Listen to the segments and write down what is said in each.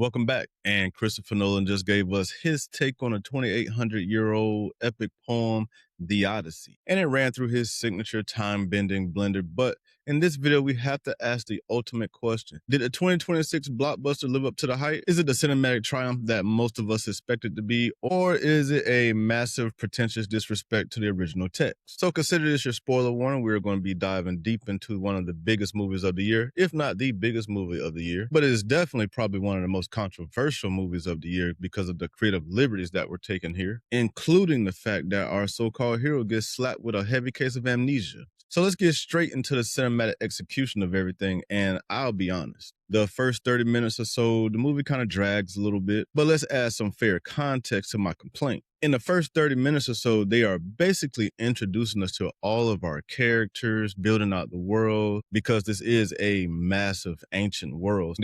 Welcome back. And Christopher Nolan just gave us his take on a 2,800-year-old epic poem, The Odyssey. And it ran through his signature time-bending blender. But in this video, we have to ask the ultimate question. Did a 2026 blockbuster live up to the hype? Is it the cinematic triumph that most of us expect it to be? Or is it a massive, pretentious disrespect to the original text? So consider this your spoiler warning. We're going to be diving deep into one of the biggest movies of the year, if not the biggest movie of the year. But it is definitely probably one of the most controversial movies of the year because of the creative liberties that were taken here, including the fact that our so-called hero gets slapped with a heavy case of amnesia. So let's get straight into the cinematic execution of everything, and I'll be honest. The first 30 minutes or so, the movie kind of drags a little bit, but let's add some fair context to my complaint. In the first 30 minutes or so, they are basically introducing us to all of our characters, building out the world, because this is a massive ancient world.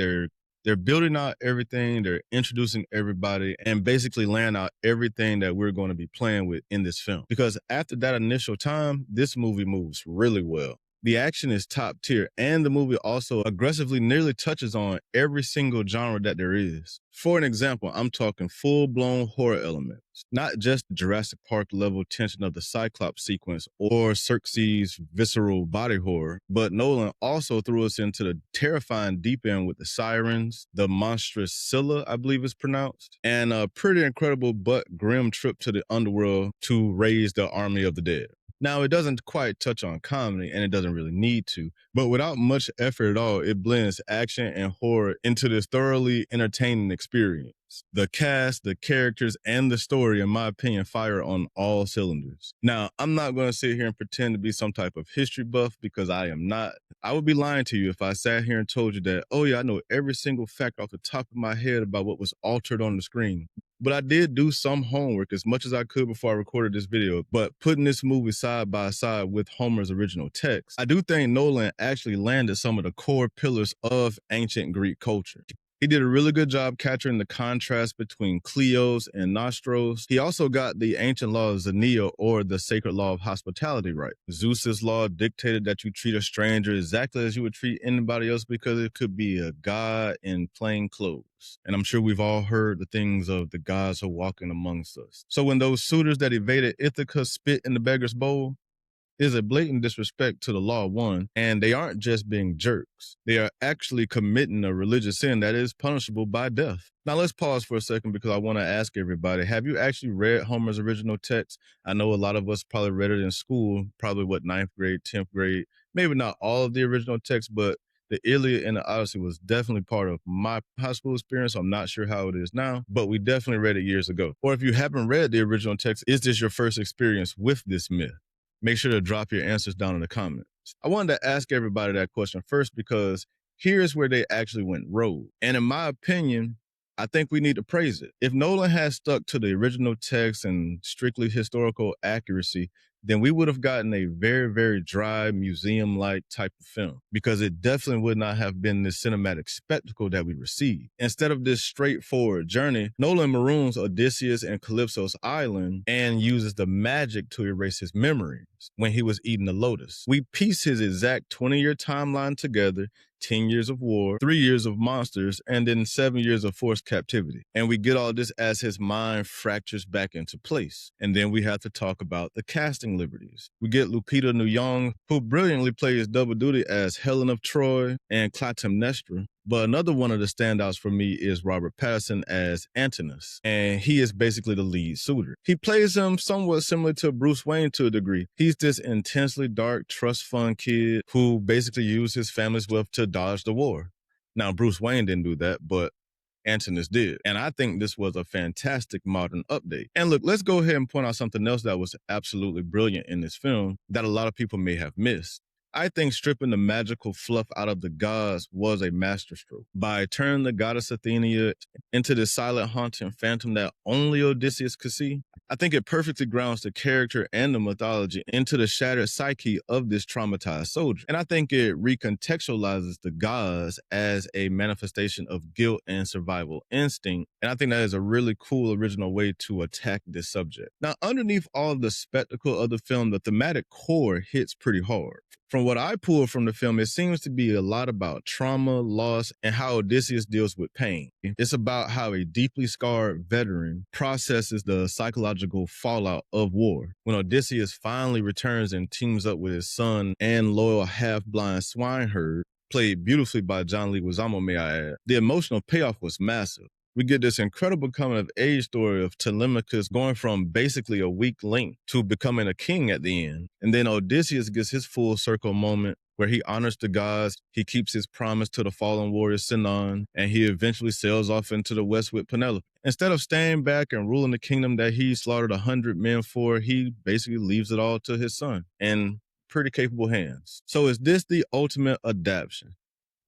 They're building out everything, they're introducing everybody, and basically laying out everything that we're going to be playing with in this film. Because after that initial time, this movie moves really well. The action is top tier, and the movie also aggressively nearly touches on every single genre that there is. For an example, I'm talking full-blown horror elements, not just the Jurassic Park level tension of the Cyclops sequence or Xerxes' visceral body horror, but Nolan also threw us into the terrifying deep end with the sirens, the monstrous Scylla, I believe it's pronounced, and a pretty incredible but grim trip to the Underworld to raise the army of the dead. Now, it doesn't quite touch on comedy, and it doesn't really need to, but without much effort at all, it blends action and horror into this thoroughly entertaining experience. The cast, the characters, and the story, in my opinion, fire on all cylinders. Now, I'm not going to sit here and pretend to be some type of history buff because I am not. I would be lying to you if I sat here and told you that, oh yeah, I know every single fact off the top of my head about what was altered on the screen. But I did do some homework as much as I could before I recorded this video. But putting this movie side by side with Homer's original text, I do think Nolan actually landed some of the core pillars of ancient Greek culture. He did a really good job capturing the contrast between Kleos and Nostros. He also got the ancient law of Xenia, or the sacred law of hospitality, right. Zeus's law dictated that you treat a stranger exactly as you would treat anybody else because it could be a god in plain clothes. And I'm sure we've all heard the things of the gods who are walking amongst us. So when those suitors that evaded Ithaca spit in the beggar's bowl, is a blatant disrespect to the law, one, and they aren't just being jerks. They are actually committing a religious sin that is punishable by death. Now let's pause for a second because I want to ask everybody, have you actually read Homer's original text? I know a lot of us probably read it in school, probably ninth grade, 10th grade, maybe not all of the original text, but the Iliad and the Odyssey was definitely part of my high school experience. I'm not sure how it is now, but we definitely read it years ago. Or if you haven't read the original text, is this your first experience with this myth? Make sure to drop your answers down in the comments. I wanted to ask everybody that question first because here's where they actually went rogue. And in my opinion, I think we need to praise it. If Nolan had stuck to the original text and strictly historical accuracy, then we would have gotten a very, very dry, museum-like type of film because it definitely would not have been this cinematic spectacle that we received. Instead of this straightforward journey, Nolan maroons Odysseus and Calypso's island and uses the magic to erase his memories when he was eating the lotus. We piece his exact 20-year timeline together, 10 years of war, 3 years of monsters, and then 7 years of forced captivity. And we get all this as his mind fractures back into place. And then we have to talk about the casting liberties. We get Lupita Nyong'o, who brilliantly plays double duty as Helen of Troy and Clytemnestra. But another one of the standouts for me is Robert Pattinson as Antinous, and he is basically the lead suitor. He plays him somewhat similar to Bruce Wayne to a degree. He's this intensely dark, trust fund kid who basically used his family's wealth to dodge the war. Now, Bruce Wayne didn't do that, but Antinous did. And I think this was a fantastic modern update. And look, let's go ahead and point out something else that was absolutely brilliant in this film that a lot of people may have missed. I think stripping the magical fluff out of the gods was a masterstroke. By turning the goddess Athena into the silent, haunting phantom that only Odysseus could see, I think it perfectly grounds the character and the mythology into the shattered psyche of this traumatized soldier. And I think it recontextualizes the gods as a manifestation of guilt and survival instinct. And I think that is a really cool original way to attack this subject. Now, underneath all of the spectacle of the film, the thematic core hits pretty hard. From what I pulled from the film, it seems to be a lot about trauma, loss, and how Odysseus deals with pain. It's about how a deeply scarred veteran processes the psychological fallout of war. When Odysseus finally returns and teams up with his son and loyal half-blind swineherd, played beautifully by John Leguizamo, may I add, the emotional payoff was massive. We get this incredible coming of age story of Telemachus going from basically a weak link to becoming a king at the end. And then Odysseus gets his full circle moment where he honors the gods, he keeps his promise to the fallen warrior Sinon, and he eventually sails off into the west with Penelope. Instead of staying back and ruling the kingdom that he slaughtered 100 men for, he basically leaves it all to his son in pretty capable hands. So is this the ultimate adaptation?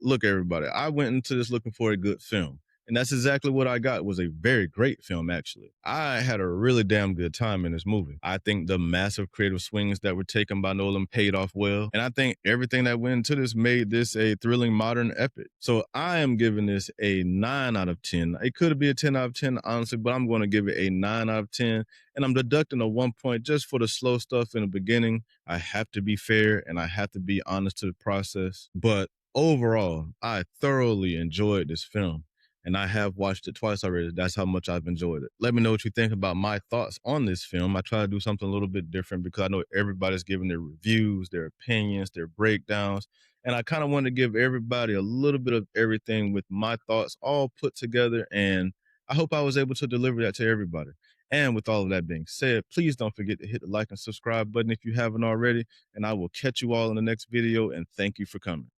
Look, everybody, I went into this looking for a good film. And that's exactly what I got. It was a very great film, actually. I had a really damn good time in this movie. I think the massive creative swings that were taken by Nolan paid off well. And I think everything that went into this made this a thrilling modern epic. So I am giving this a 9 out of 10. It could be a 10 out of 10, honestly, but I'm going to give it a 9 out of 10. And I'm deducting a 1 point just for the slow stuff in the beginning. I have to be fair and I have to be honest to the process. But overall, I thoroughly enjoyed this film. And I have watched it twice already. That's how much I've enjoyed it. Let me know what you think about my thoughts on this film. I try to do something a little bit different because I know everybody's giving their reviews, their opinions, their breakdowns. And I kind of want to give everybody a little bit of everything with my thoughts all put together. And I hope I was able to deliver that to everybody. And with all of that being said, please don't forget to hit the like and subscribe button if you haven't already. And I will catch you all in the next video. And thank you for coming.